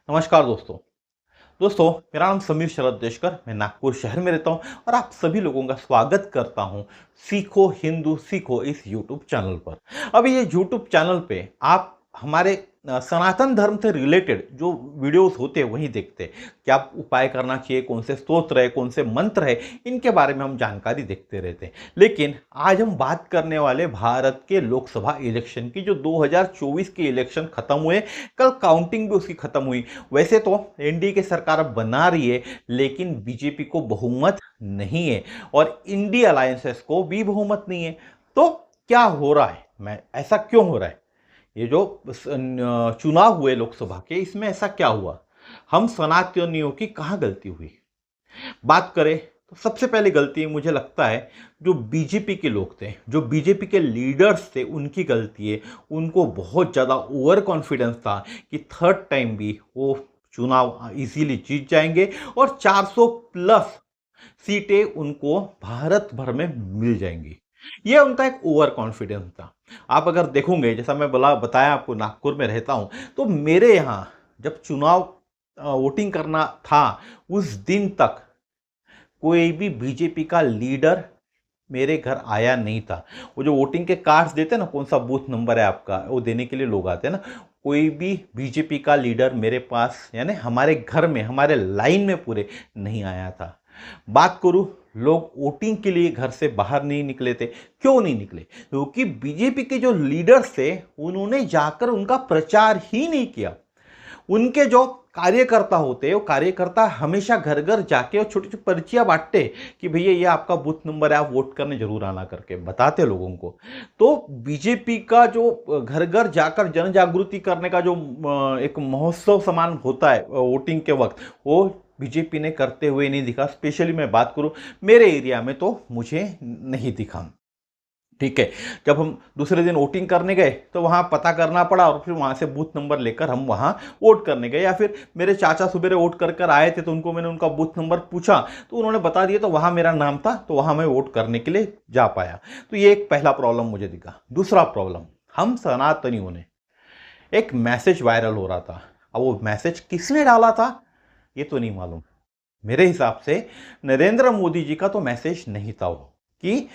नमस्कार दोस्तों। मेरा नाम समीर शरद देशकर, मैं नागपुर शहर में रहता हूं और आप सभी लोगों का स्वागत करता हूं सीखो हिंदू सीखो इस यूट्यूब चैनल पर। अभी ये यूट्यूब चैनल पे आप हमारे सनातन धर्म से रिलेटेड जो वीडियोस होते हैं वही देखते हैं। क्या उपाय करना चाहिए, कौन से स्तोत्र है, कौन से मंत्र है, इनके बारे में हम जानकारी देखते रहते हैं। लेकिन आज हम बात करने वाले भारत के लोकसभा इलेक्शन की, जो 2024 के इलेक्शन खत्म हुए। कल काउंटिंग भी उसकी खत्म हुई। वैसे तो एनडीए की सरकार अब बना रही है, लेकिन बीजेपी को बहुमत नहीं है और इंडिया अलायंसेस को भी बहुमत नहीं है। तो क्या हो रहा है, मैं ऐसा क्यों हो रहा है? ये जो चुनाव हुए लोकसभा के, इसमें ऐसा क्या हुआ? हम सनातनियों की कहाँ गलती हुई? बात करें तो सबसे पहली गलती मुझे लगता है जो बीजेपी के लोग थे, जो बीजेपी के लीडर्स थे, उनकी गलती है। उनको बहुत ज़्यादा ओवर कॉन्फिडेंस था कि थर्ड टाइम भी वो चुनाव इजीली जीत जाएंगे और 400 प्लस सीटें उनको भारत भर में मिल जाएंगी। ये उनका एक ओवर कॉन्फिडेंस था। आप अगर देखोगे, जैसा मैं बताया आपको, नागपुर में रहता हूं, तो मेरे यहाँ जब चुनाव वोटिंग करना था, उस दिन तक कोई भी बीजेपी का लीडर मेरे घर आया नहीं था। वो जो वोटिंग के कार्ड्स देते हैं ना, कौन सा बूथ नंबर है आपका, वो देने के लिए लोग आते हैं ना, कोई भी बीजेपी का लीडर मेरे पास यानी हमारे घर में, हमारे लाइन में पूरे नहीं आया था। बात करूं, लोग वोटिंग के लिए घर से बाहर नहीं निकले थे। क्यों नहीं निकले? क्योंकि बीजेपी के जो लीडर्स थे, उन्होंने जाकर उनका प्रचार ही नहीं किया। उनके जो कार्यकर्ता होते हैं, वो कार्यकर्ता हमेशा घर घर जाके और छोटी छोटी पर्चियां बांटते कि भैया ये आपका बूथ नंबर है, आप वोट करने जरूर आना, करके बताते लोगों को। तो बीजेपी का जो घर घर जाकर जन जागृति करने का जो एक महोत्सव समान होता है वोटिंग के वक्त, वो बीजेपी ने करते हुए नहीं दिखा। स्पेशली मैं बात करूं मेरे एरिया में, तो मुझे नहीं दिखा। ठीक है, जब हम दूसरे दिन वोटिंग करने गए तो वहाँ पता करना पड़ा और फिर वहाँ से बूथ नंबर लेकर हम वहाँ वोट करने गए। या फिर मेरे चाचा सुबेरे वोट कर कर आए थे, तो उनको मैंने उनका बूथ नंबर पूछा तो उन्होंने बता दिया, तो वहाँ मेरा नाम था, तो वहाँ मैं वोट करने के लिए जा पाया। तो ये एक पहला प्रॉब्लम मुझे दिखा। दूसरा प्रॉब्लम, हम सनातनियों ने एक मैसेज वायरल हो रहा था। अब वो मैसेज किसने डाला था ये तो नहीं मालूम। मेरे हिसाब से नरेंद्र मोदी जी का तो मैसेज नहीं था वो, कि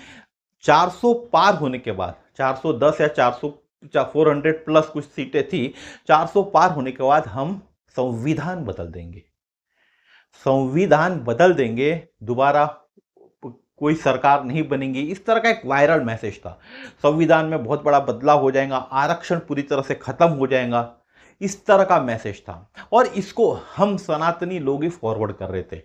400 पार होने के बाद, 410 या 400 400 प्लस कुछ सीटें थी, 400 पार होने के बाद हम संविधान बदल देंगे, संविधान बदल देंगे, दोबारा कोई सरकार नहीं बनेगी, इस तरह का एक वायरल मैसेज था। संविधान में बहुत बड़ा बदलाव हो जाएगा, आरक्षण पूरी तरह से खत्म हो जाएगा, इस तरह का मैसेज था। और इसको हम सनातनी लोग ही फॉरवर्ड कर रहे थे,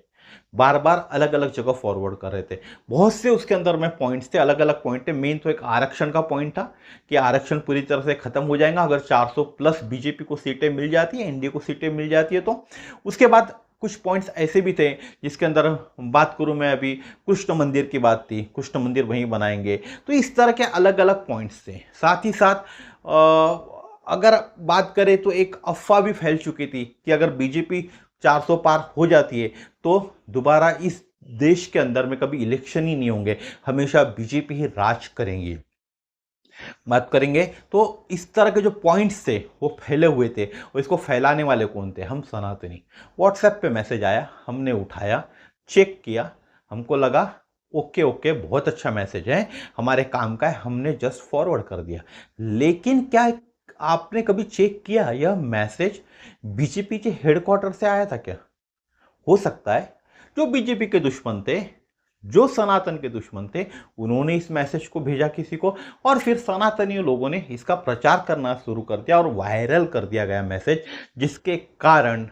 बार बार अलग अलग जगह फॉरवर्ड कर रहे थे। बहुत से उसके अंदर में पॉइंट्स थे, अलग अलग पॉइंट थे। मेन तो एक आरक्षण का पॉइंट था कि आरक्षण पूरी तरह से खत्म हो जाएगा अगर 400 प्लस बीजेपी को सीटें मिल जाती है, एनडीए को सीटें मिल जाती है तो। उसके बाद कुछ पॉइंट्स ऐसे भी थे जिसके अंदर बात करूं मैं, अभी कृष्ण मंदिर की बात थी, कृष्ण मंदिर वहीं बनाएंगे। तो इस तरह के अलग अलग पॉइंट्स थे। साथ ही साथ अगर बात करें तो एक अफवाह भी फैल चुकी थी कि अगर बीजेपी 400 पार हो जाती है तो दोबारा इस देश के अंदर में कभी इलेक्शन ही नहीं होंगे, हमेशा बीजेपी ही राज करेंगी। बात करेंगे तो इस तरह के जो पॉइंट्स थे वो फैले हुए थे, और इसको फैलाने वाले कौन थे? हम सनातनी। व्हाट्सएप पे मैसेज आया, हमने उठाया, चेक किया, हमको लगा ओके ओके बहुत अच्छा मैसेज है, हमारे काम का है, हमने जस्ट फॉरवर्ड कर दिया। लेकिन क्या आपने कभी चेक किया यह मैसेज बीजेपी के हेडक्वार्टर से आया था क्या? हो सकता है जो बीजेपी के दुश्मन थे, जो सनातन के दुश्मन थे, उन्होंने इस मैसेज को भेजा किसी को, और फिर सनातनी लोगों ने इसका प्रचार करना शुरू कर दिया और वायरल कर दिया गया मैसेज, जिसके कारण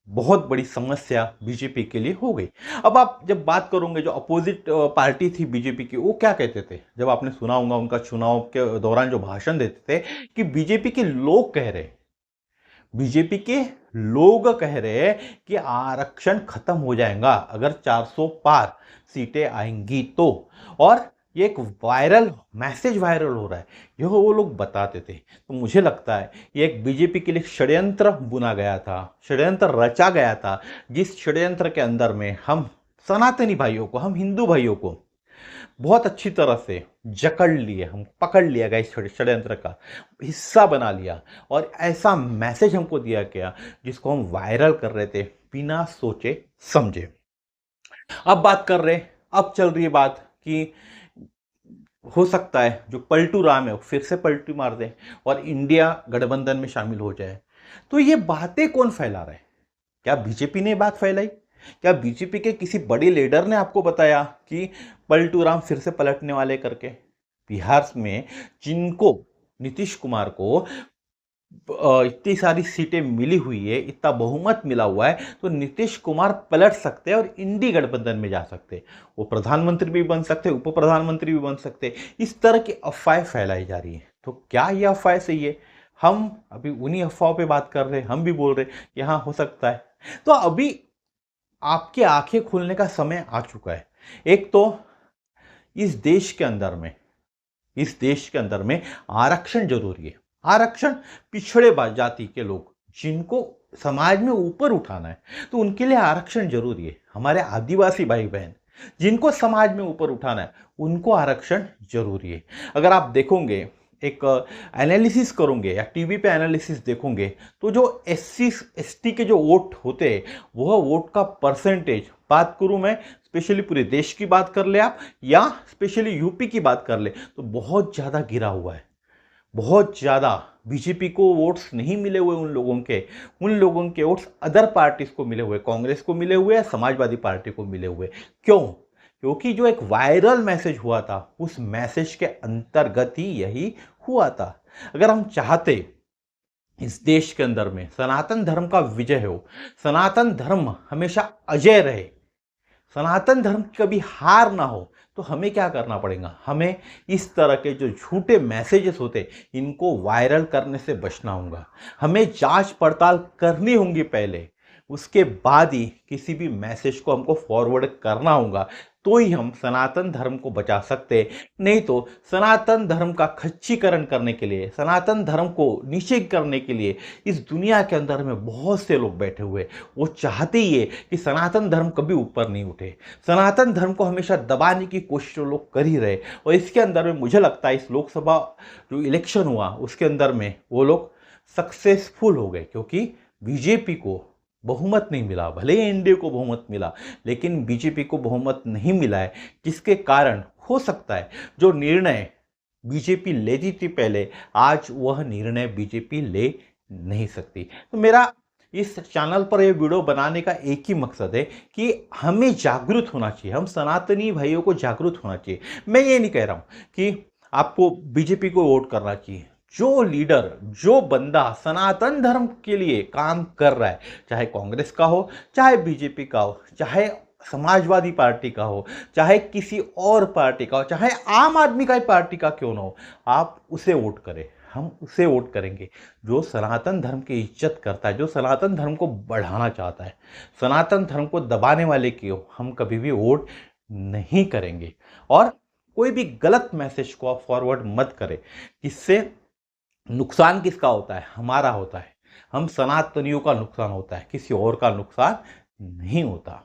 बहुत बड़ी समस्या बीजेपी के लिए हो गई। अब आप जब बात करोगे, जो अपोजिट पार्टी थी बीजेपी की, वो क्या कहते थे? जब आपने सुना होगा उनका चुनाव के दौरान जो भाषण देते थे कि बीजेपी के लोग कह रहे, बीजेपी के लोग कह रहे हैं कि आरक्षण खत्म हो जाएगा अगर 400 पार सीटें आएंगी तो। और ये एक वायरल मैसेज वायरल हो रहा है, यह वो लोग बताते थे। तो मुझे लगता है ये एक बीजेपी के लिए षड्यंत्र बुना गया था, षड्यंत्र रचा गया था, जिस षड्यंत्र के अंदर में हम सनातनी भाइयों को, हम हिंदू भाइयों को बहुत अच्छी तरह से जकड़ लिए, हम पकड़ लिया गया इस षड्यंत्र का हिस्सा बना लिया और ऐसा मैसेज हमको दिया गया जिसको हम वायरल कर रहे थे बिना सोचे समझे। अब बात कर रहे, अब चल रही है बात कि हो सकता है जो पलटू राम है वो फिर से पलटी मार दे और इंडिया गठबंधन में शामिल हो जाए। तो ये बातें कौन फैला रहा है? क्या बीजेपी ने बात फैलाई? क्या बीजेपी के किसी बड़े लीडर ने आपको बताया कि पलटू राम फिर से पलटने वाले करके? बिहार में जिनको नीतीश कुमार को इतनी सारी सीटें मिली हुई है, इतना बहुमत मिला हुआ है, तो नीतीश कुमार पलट सकते हैं और इंडी गठबंधन में जा सकते हैं। वो प्रधानमंत्री भी बन सकते हैं, उप प्रधानमंत्री भी बन सकते हैं। इस तरह की अफवाहें फैलाई जा रही है। तो क्या ये अफवाह सही है? हम अभी उन्हीं अफवाहों पे बात कर रहे हैं, हम भी बोल रहे हैं कि हाँ हो सकता है। तो अभी आपकी आंखें खुलने का समय आ चुका है। एक तो इस देश के अंदर में इस देश के अंदर में आरक्षण जरूरी है। आरक्षण पिछड़े जाति के लोग जिनको समाज में ऊपर उठाना है, तो उनके लिए आरक्षण जरूरी है। हमारे आदिवासी भाई बहन जिनको समाज में ऊपर उठाना है, उनको आरक्षण जरूरी है। अगर आप देखोगे, एक एनालिसिस करोगे या टीवी पे एनालिसिस देखोगे, तो जो एससी एसटी के जो वोट होते हैं, वह वोट का परसेंटेज, बात करूं मैं स्पेशली पूरे देश की बात कर ले आप या स्पेशली यूपी की बात कर ले, तो बहुत ज़्यादा गिरा हुआ है। बहुत ज़्यादा बीजेपी को वोट्स नहीं मिले हुए उन लोगों के वोट्स अदर पार्टीज को मिले हुए, कांग्रेस को मिले हुए, समाजवादी पार्टी को मिले हुए। क्यों? क्योंकि जो एक वायरल मैसेज हुआ था, उस मैसेज के अंतर्गत ही यही हुआ था। अगर हम चाहते इस देश के अंदर में सनातन धर्म का विजय हो, सनातन धर्म हमेशा अजय रहे, सनातन धर्म की कभी हार ना हो, तो हमें क्या करना पड़ेगा? हमें इस तरह के जो झूठे मैसेजेस होते, इनको वायरल करने से बचना होगा। हमें जांच पड़ताल करनी होगी पहले, उसके बाद ही किसी भी मैसेज को हमको फॉरवर्ड करना होगा, तो ही हम सनातन धर्म को बचा सकते हैं। नहीं तो सनातन धर्म का खच्चीकरण करने के लिए, सनातन धर्म को नीचे करने के लिए इस दुनिया के अंदर में बहुत से लोग बैठे हुए। वो चाहते ही है कि सनातन धर्म कभी ऊपर नहीं उठे। सनातन धर्म को हमेशा दबाने की कोशिश लोग कर ही रहे। और इसके अंदर में मुझे लगता है इस लोकसभा जो इलेक्शन हुआ उसके अंदर में वो लोग सक्सेसफुल हो गए, क्योंकि बीजेपी को बहुमत नहीं मिला। भले ही एनडीए को बहुमत मिला, लेकिन बीजेपी को बहुमत नहीं मिला है, जिसके कारण हो सकता है जो निर्णय बीजेपी लेती थी पहले, आज वह निर्णय बीजेपी ले नहीं सकती। तो मेरा इस चैनल पर यह वीडियो बनाने का एक ही मकसद है कि हमें जागरूक होना चाहिए, हम सनातनी भाइयों को जागरूक होना चाहिए। मैं ये नहीं कह रहा हूं कि आपको बीजेपी को वोट करना चाहिए। जो लीडर, जो बंदा सनातन धर्म के लिए काम कर रहा है, चाहे कांग्रेस का हो, चाहे बीजेपी का हो, चाहे समाजवादी पार्टी का हो, चाहे किसी और पार्टी का हो, चाहे आम आदमी का ही पार्टी का क्यों ना हो, आप उसे वोट करें। हम उसे वोट करेंगे जो सनातन धर्म की इज्जत करता है, जो सनातन धर्म को बढ़ाना चाहता है। सनातन धर्म को दबाने वाले की हम कभी भी वोट नहीं करेंगे। और कोई भी गलत मैसेज को आप फॉरवर्ड मत करें, जिससे नुकसान किसका होता है? हमारा होता है। हम सनातनियों का नुकसान होता है, किसी और का नुकसान नहीं होता।